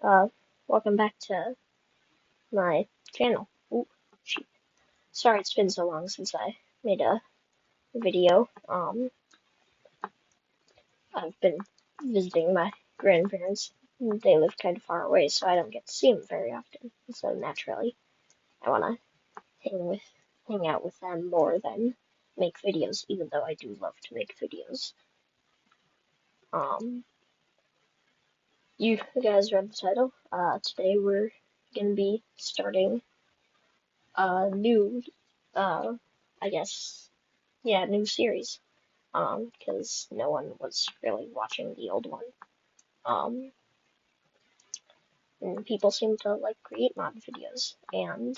Uh, Welcome back to my channel. Ooh, shoot. Sorry it's been so long since I made a video. I've been visiting my grandparents. They live kind of far away, so I don't get to see them very often. So naturally, I want to hang out with them more than make videos, even though I do love to make videos. Um, you guys read the title. Today we're gonna be starting a new, uh, I guess, yeah, new series. Because no one was really watching the old one. Um, and people seem to like create mod videos. And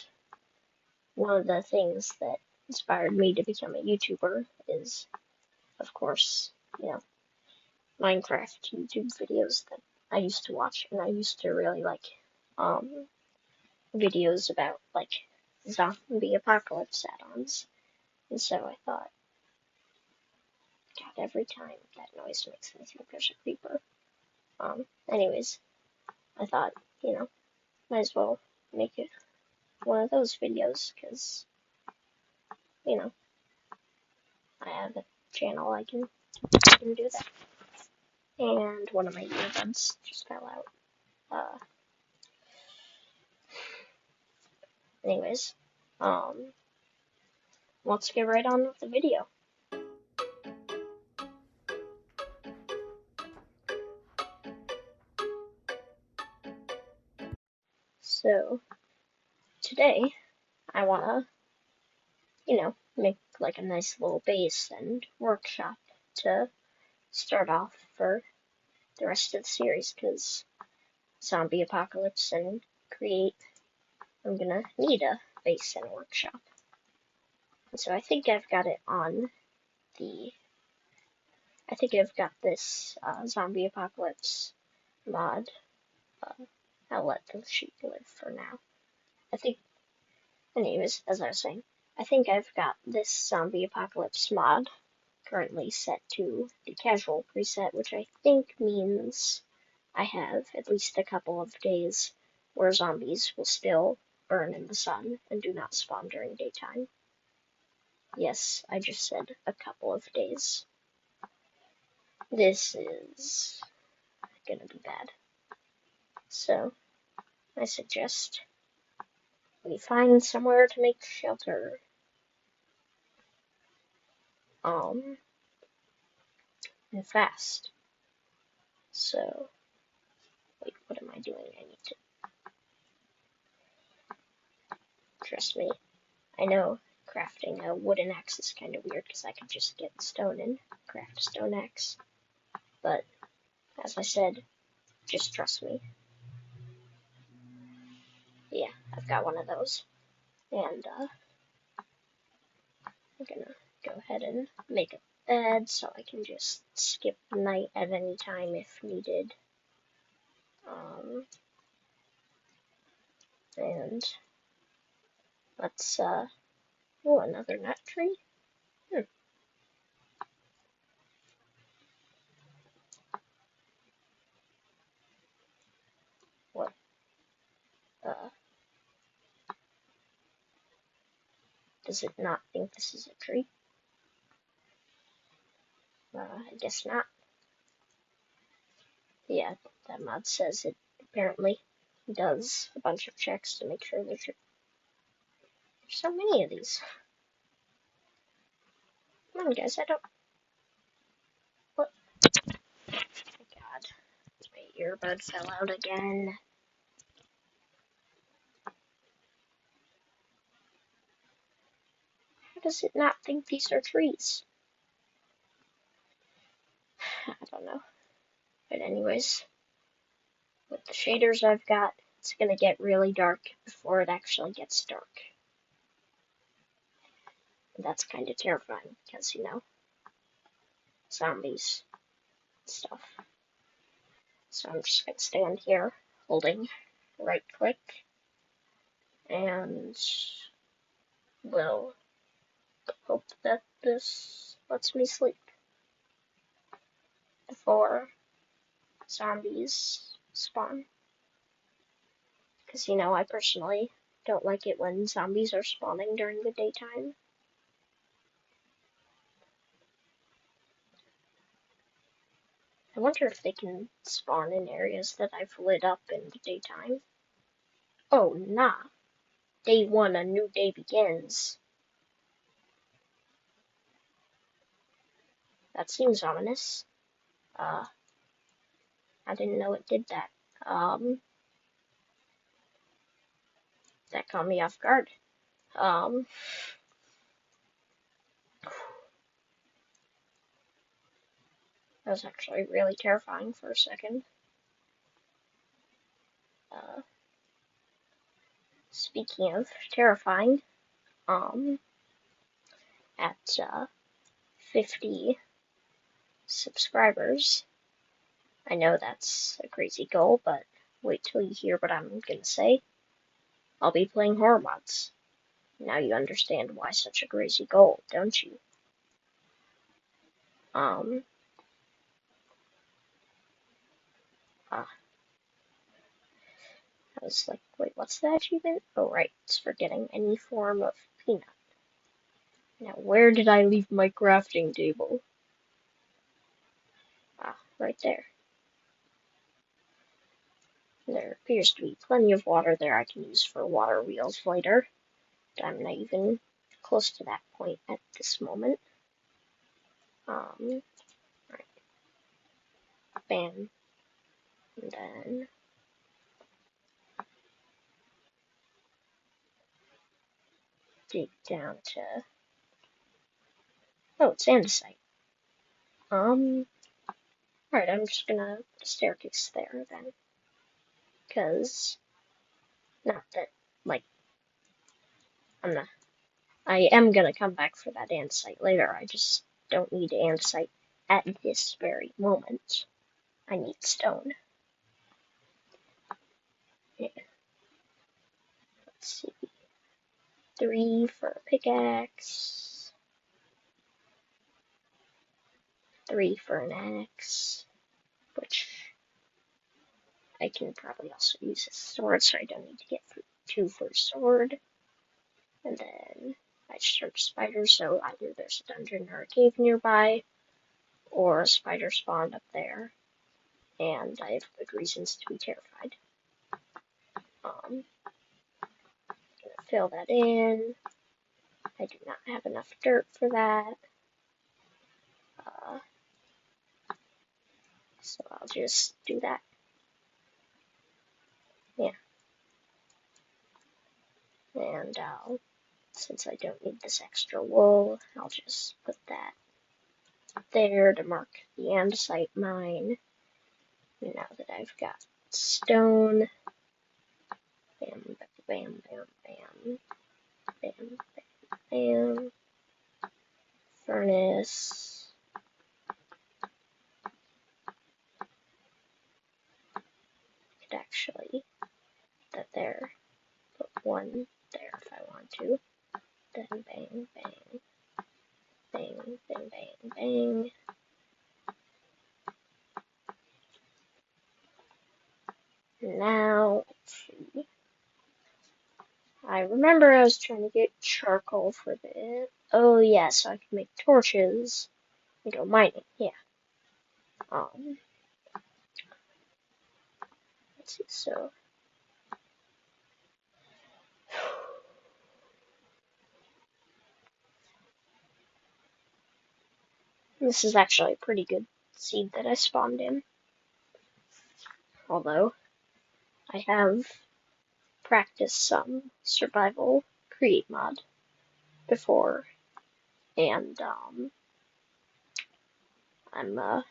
one of the things that inspired me to become a YouTuber is, of course, you know, Minecraft YouTube videos that I used to watch, and I used to really like um videos about like zombie apocalypse add-ons. And so I thought, God, every time that noise makes me think there's a creeper. Anyways, I thought, might as well make it one of those videos, because, you know, I have a channel, I can do that. And one of my earbuds just fell out. Anyways, um, let's get right on with the video. So, today, I wanna, make like a nice little base and workshop to start off for the rest of the series, because zombie apocalypse and create, I'm gonna need a base and workshop. And so I think I've got it on the, I think I've got this zombie apocalypse mod. I'll let the sheep live for now. I think, anyways, as I was saying, I think I've got this zombie apocalypse mod currently set to the casual preset, which I think means I have at least a couple of days where zombies will still burn in the sun and do not spawn during daytime. Yes, I just said a couple of days. This is gonna be bad. So, I suggest we find somewhere to make shelter. And fast. So, wait, what am I doing? I need to, trust me, I know crafting a wooden axe is kind of weird because I could just get stone and craft a stone axe. But, as I said, just trust me. Yeah, I've got one of those. And, I'm gonna go ahead and make a bed so I can just skip the night at any time if needed. And let's, oh, another nut tree? What, uh, does it not think this is a tree? I guess not. Yeah, that mod says it apparently does a bunch of checks to make sure there's so many of these. Come on, guys, I don't. What? Oh my God, my earbud fell out again. How does it not think these are trees? I don't know. But anyways, with the shaders I've got, it's gonna get really dark before it actually gets dark. And that's kind of terrifying because, zombies and stuff. So I'm just gonna stand here holding right click and we'll hope that this lets me sleep before zombies spawn. Because, I personally don't like it when zombies are spawning during the daytime. I wonder if they can spawn in areas that I've lit up in the daytime. Oh, nah. Day one, a new day begins. That seems ominous. I didn't know it did that. That caught me off guard. That was actually really terrifying for a second. Uh, Speaking of terrifying, at 50 subscribers, I know that's a crazy goal, but wait till you hear what I'm gonna say. I'll be playing horror mods. Now you understand why such a crazy goal, don't you? Um, I was like, wait, what's the achievement? Oh, right, it's for getting any form of peanut. Now, where did I leave my crafting table? Ah, right there. There appears to be plenty of water there I can use for water wheels later. But I'm not even close to that point at this moment. Right, bam, and then dig down to, oh, it's andesite. Alright, I'm just gonna put a staircase there then, because, not that, like, I'm not, I am gonna come back for that andesite later, I just don't need andesite at this very moment. I need stone. Yeah, let's see, 3 for a pickaxe, 3 for an axe, which I can probably also use as a sword, so I don't need to get 2 for a sword. And then I search spiders, so either there's a dungeon or a cave nearby, or a spider spawned up there, and I have good reasons to be terrified. Gonna fill that in. I do not have enough dirt for that, so I'll just do that. Yeah. And since I don't need this extra wool, I'll just put that there to mark the andesite mine. Now that I've got stone, bam, bam, bam, bam, bam, bam, bam, furnace, could actually put that there, put 1 there if I want to, then bang, bang, bang, bang, bang, bang. Now, let's see. I remember I was trying to get charcoal for this. Oh yeah, so I can make torches and go mining. Yeah. Um. Let's see. So. This is actually a pretty good seed that I spawned in. Although I have practiced some survival create mod before, and I'm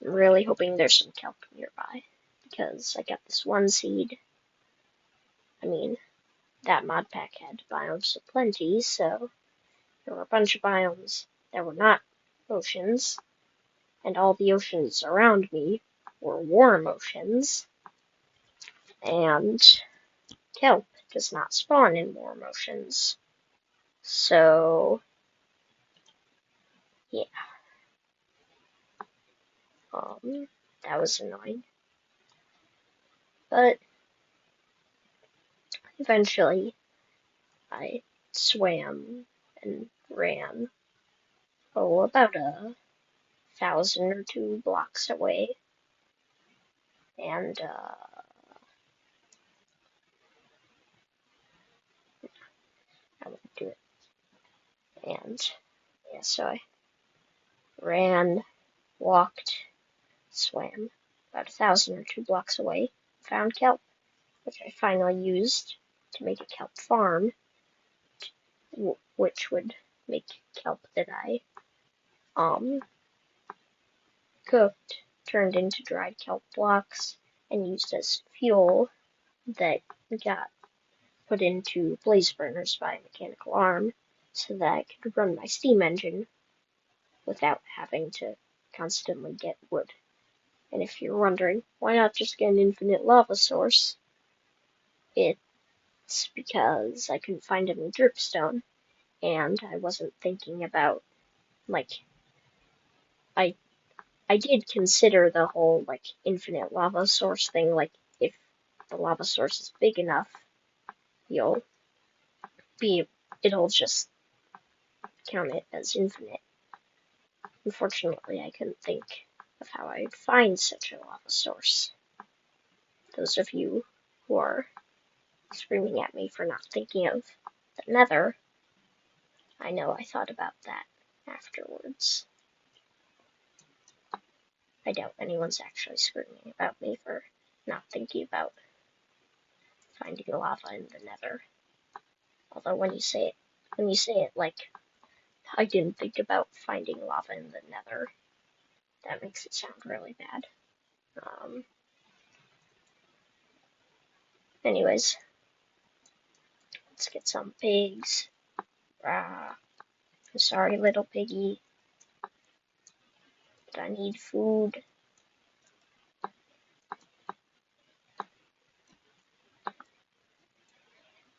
really hoping there's some kelp nearby because I got this one seed. I mean, that mod pack had biomes aplenty, so there were a bunch of biomes that were not oceans, and all the oceans around me were warm oceans, and kelp does not spawn in warm oceans. So, yeah, that was annoying. But eventually I swam and ran, about 1,000 or 2 blocks away, and I won't do it. And yeah, so I ran, walked, swam about 1,000 or 2 blocks away, found kelp, which I finally used to make a kelp farm, which would make kelp that I cooked, turned into dried kelp blocks, and used as fuel that got put into blaze burners by a mechanical arm so that I could run my steam engine without having to constantly get wood. And if you're wondering, why not just get an infinite lava source? It's because I couldn't find any dripstone, and I wasn't thinking about, like, I I did consider the whole, like, infinite lava source thing, like, if the lava source is big enough, you'll be, it'll just count it as infinite. Unfortunately, I couldn't think of how I'd find such a lava source. Those of you who are screaming at me for not thinking of the nether, I know I thought about that afterwards. I doubt anyone's actually screaming about me for not thinking about finding lava in the nether. Although when you say it like I didn't think about finding lava in the nether, that makes it sound really bad. Anyways, let's get some pigs. Rah. I'm sorry, little piggy, but I need food.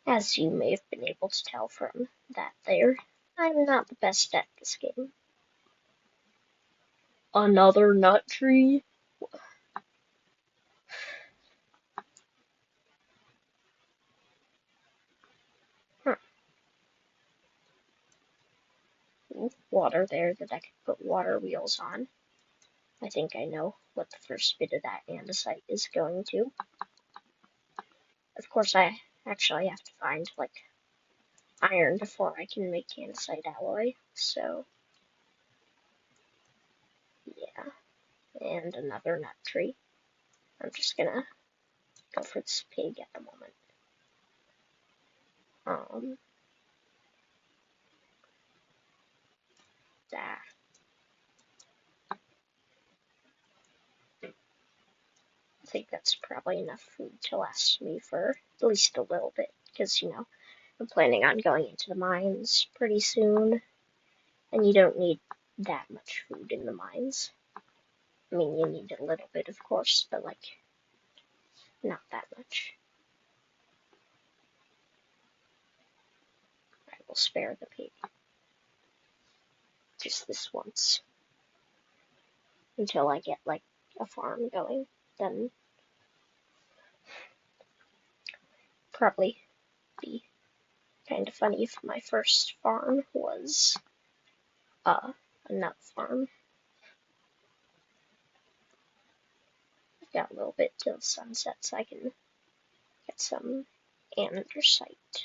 As you may have been able to tell from that there, I'm not the best at this game. Another nut tree? Huh. Water there that I could put water wheels on. I think I know what the first bit of that andesite is going to. Of course, I actually have to find, like, iron before I can make andesite alloy, so yeah. And another nut tree. I'm just gonna go for this pig at the moment. Ah. I think that's probably enough food to last me for at least a little bit, because, I'm planning on going into the mines pretty soon, and you don't need that much food in the mines. I mean, you need a little bit, of course, but, like, not that much. I will spare the pig. Just this once. Until I get, like, a farm going. Then probably be kind of funny if my first farm was a nut farm. I've got a little bit till sunset so I can get some andesite.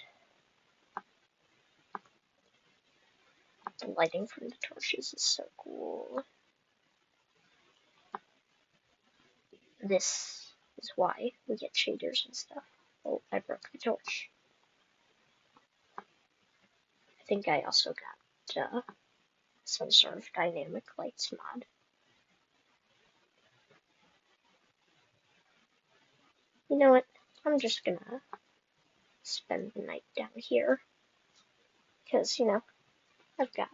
The lighting from the torches is so cool. This is why we get shaders and stuff. Oh, I broke the torch. I think I also got some sort of dynamic lights mod. You know what? I'm just gonna spend the night down here. Because, I've got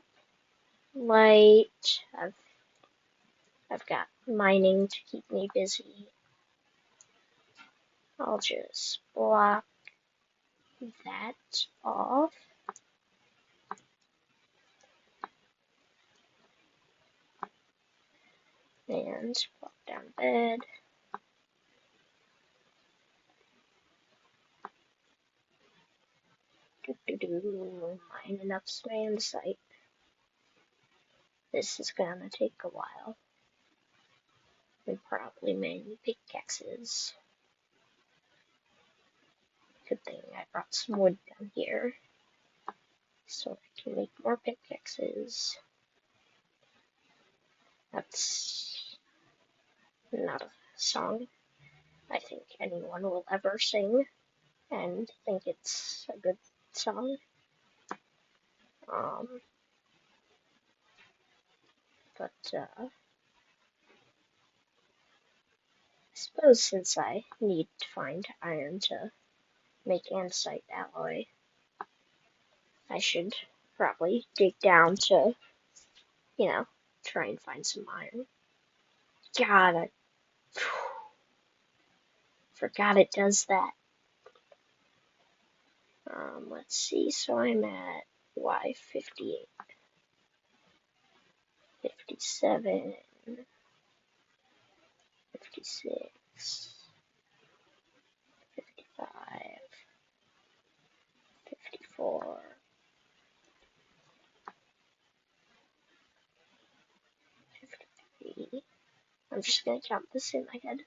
light, I've got mining to keep me busy. I'll just block that off. And plop down bed. Mine enough sand site. This is gonna take a while. And probably many pickaxes. Good thing I brought some wood down here. So I can make more pickaxes. That's not a song I think anyone will ever sing and think it's a good song. But I suppose since I need to find iron to make andesite alloy, I should probably dig down to, try and find some iron. God, I forgot it does that. Let's see, so I'm at Y58, 57, 56, 55, 54, 53. I'm just gonna count this in my head.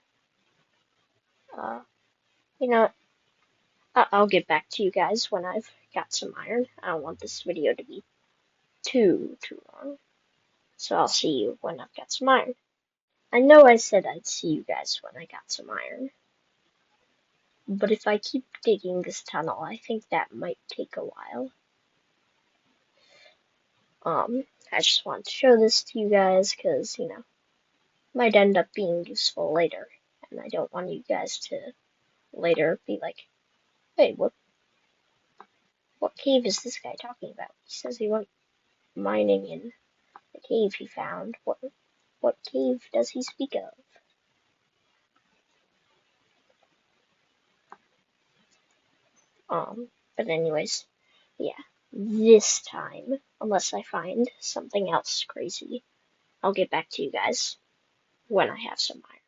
You know, I'll get back to you guys when I've got some iron. I don't want this video to be too long. So I'll see you when I've got some iron. I know I said I'd see you guys when I got some iron. But if I keep digging this tunnel, I think that might take a while. I just want to show this to you guys because, might end up being useful later. And I don't want you guys to later be like, hey, what cave is this guy talking about? He says he went mining in the cave he found. What cave does he speak of? But anyways, yeah. This time, unless I find something else crazy, I'll get back to you guys when I have some iron.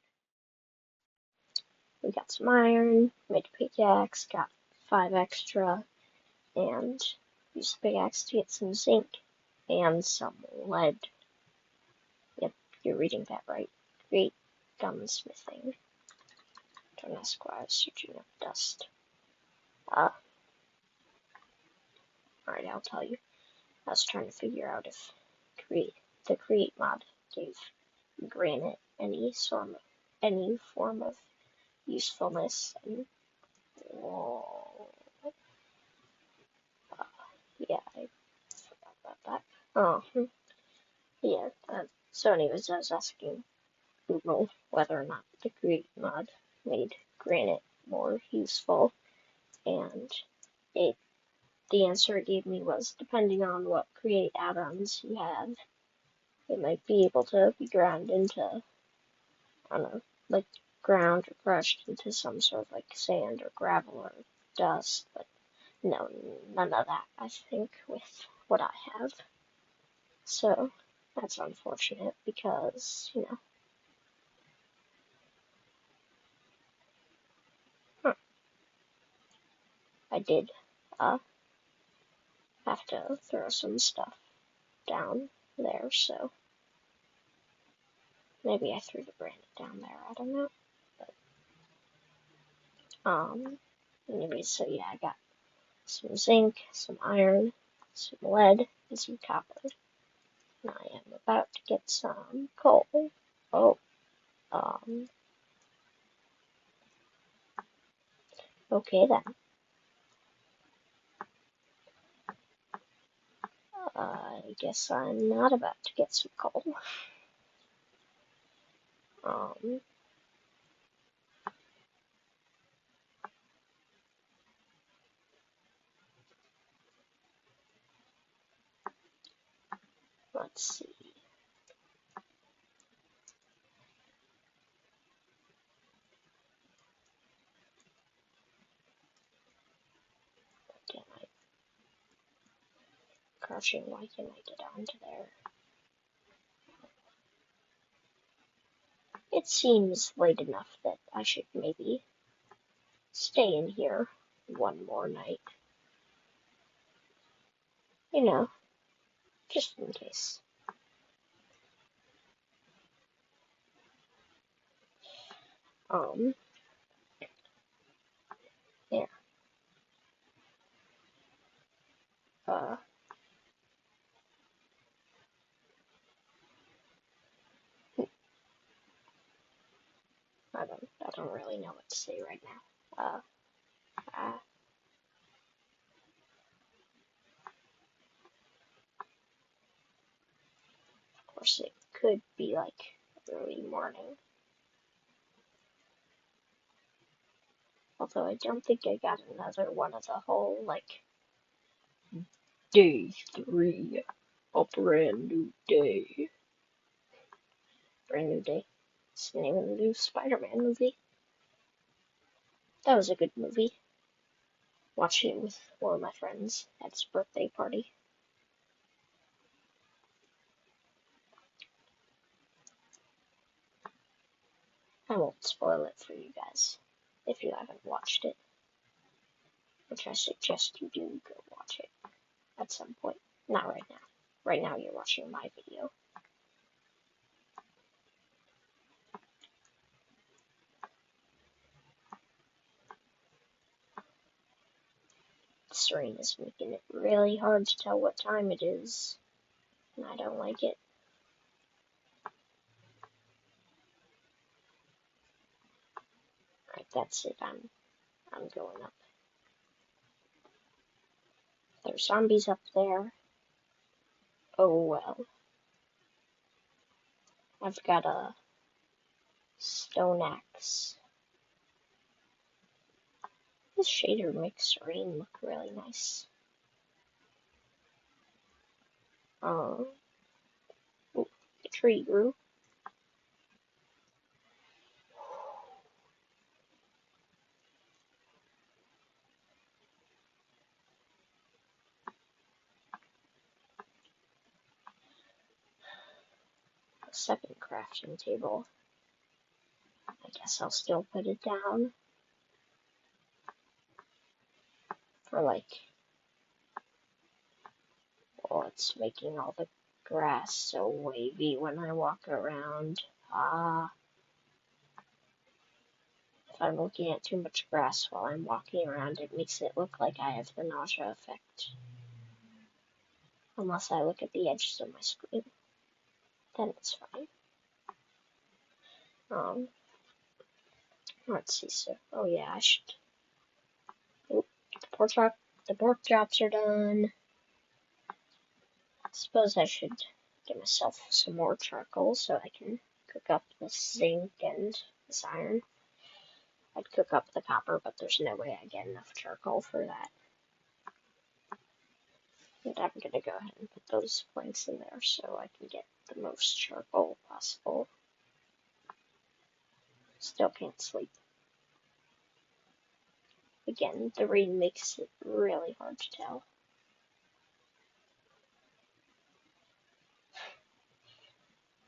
We got some iron, made a pickaxe, got 5 extra, and used the pickaxe to get some zinc and some lead. Yep, you're reading that right. Great gunsmithing. Don't ask why I was searching up dust. Alright, I'll tell you. I was trying to figure out if the create mod gave granite any form of usefulness. And yeah, I forgot about that. Yeah. So anyways, I was asking Google whether or not the create mod made granite more useful, and the answer it gave me was depending on what create add-ons you have, it might be able to be ground into, I don't know, like ground or crushed into some sort of like sand or gravel or dust, but no, none of that, I think, with what I have. So that's unfortunate because, I did have to throw some stuff down there, so maybe I threw the granite down there, I don't know. But, anyways, so yeah, I got some zinc, some iron, some lead, and some copper. And I am about to get some coal. Oh, okay then. I guess I'm not about to get some coal. Let's see. Crushing, why can't I get onto there? It seems late enough that I should maybe stay in here one more night. you know, just in case. Um, yeah, uh, I don't really know what to say right now. Of course, it could be like early morning. Although I don't think I got another one of the whole, like, day 3, a brand new day. Brand new day. It's the name of the new Spider-Man movie. That was a good movie. Watching it with one of my friends at his birthday party. I won't spoil it for you guys if you haven't watched it, which I suggest you do go watch it at some point. Not right now. Right now you're watching my video. This rain is making it really hard to tell what time it is, and I don't like it. Alright, that's it. I'm going up. There's zombies up there. Oh well. I've got a stone axe. This shader makes rain look really nice. Ooh, the tree grew. A second crafting table. I guess I'll still put it down for like, oh, it's making all the grass so wavy when I walk around. If I'm looking at too much grass while I'm walking around, it makes it look like I have the nausea effect. Unless I look at the edges of my screen, then it's fine. Let's see, so, oh yeah, I should, oop, the pork chops are done. I suppose I should get myself some more charcoal so I can cook up this zinc and this iron. I'd cook up the copper, but there's no way I get enough charcoal for that. And I'm gonna go ahead and put those planks in there so I can get the most charcoal possible. Still can't sleep. Again, the rain makes it really hard to tell.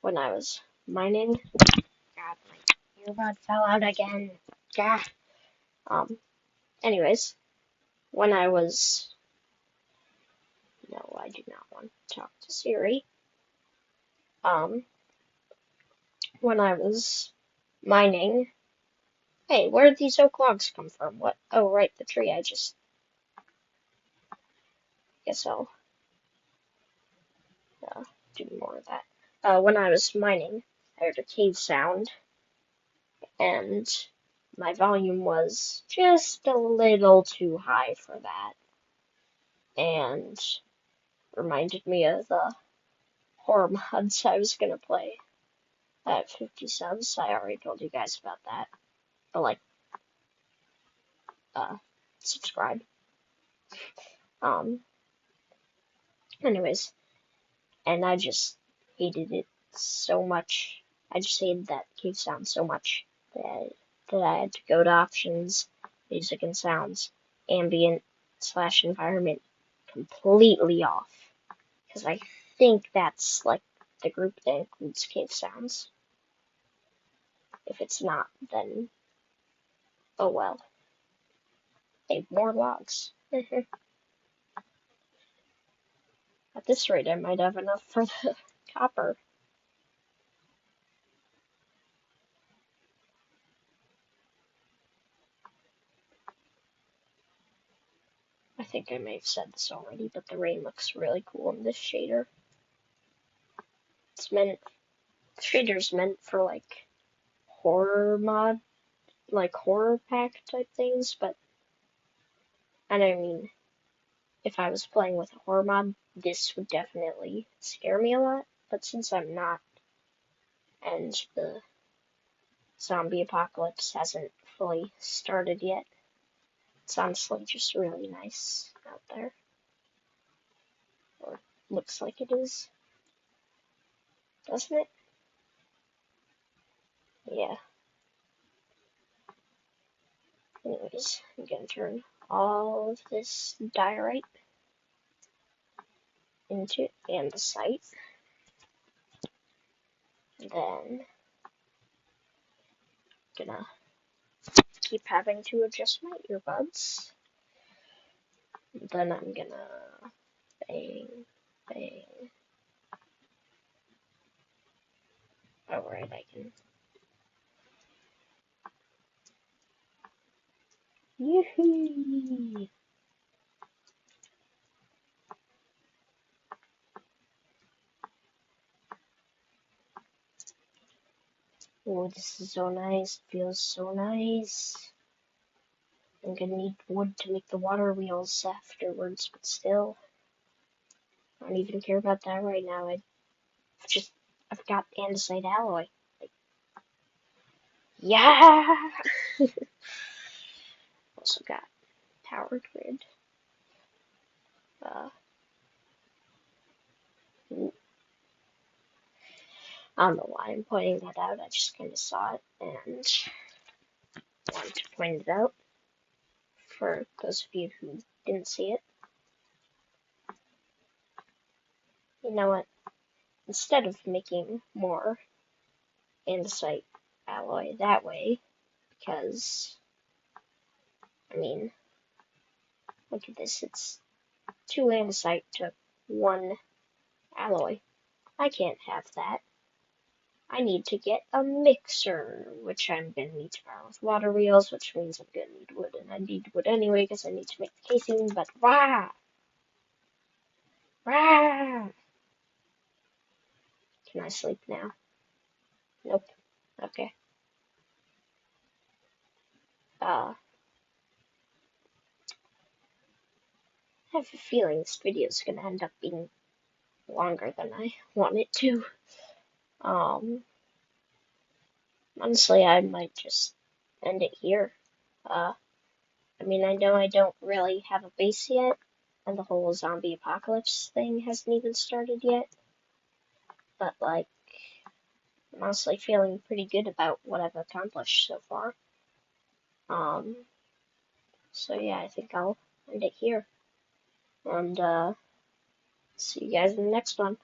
When I was mining, God, my earbud fell out again. God. Anyways, when I was, no, I do not want to talk to Siri. When I was mining, hey, where did these oak logs come from? What? Oh, right, the tree. I guess I'll do more of that. When I was mining, I heard a cave sound, and my volume was just a little too high for that, and reminded me of the horror mods I was gonna play. At 50 subs, I already told you guys about that. But like, subscribe. Anyways, and I just hated it so much. I just hated that cave sound so much that I had to go to options, music and sounds, ambient / environment completely off. Because I think that's like the group that includes cave sounds. If it's not, then oh well. Hey, more logs. At this rate, I might have enough for the copper. I think I may have said this already, but the rain looks really cool in this shader. The shader's meant for like horror mod, like horror pack type things, but and I mean, if I was playing with a horror mod, this would definitely scare me a lot. But since I'm not, and the zombie apocalypse hasn't fully started yet, it's honestly just really nice out there. Or looks like it is, doesn't it? Yeah. Anyways, I'm gonna turn all of this diorite into andesite. Then gonna keep having to adjust my earbuds. Then I'm gonna bang, bang. Alright, I can. Yoo-hoo! Oh, this is so nice. Feels so nice. I'm gonna need wood to make the water wheels afterwards, but still. I don't even care about that right now. I've got andesite alloy. Like, yeah! Also got power grid. Uh, I don't know why I'm pointing that out. I just kind of saw it and wanted to point it out for those of you who didn't see it. You know what? Instead of making more andesite alloy that way, because, I mean, look at this. It's 2 andesite to 1 alloy. I can't have that. I need to get a mixer, which I'm gonna need to power with water wheels, which means I'm gonna need wood, and I need wood anyway because I need to make the casing, but rah! Rah! Can I sleep now? Nope. Okay. I have a feeling this video is gonna end up being longer than I want it to. Honestly, I might just end it here. I mean, I know I don't really have a base yet, and the whole zombie apocalypse thing hasn't even started yet, but, like, I'm honestly feeling pretty good about what I've accomplished so far. So yeah, I think I'll end it here, and, see you guys in the next one.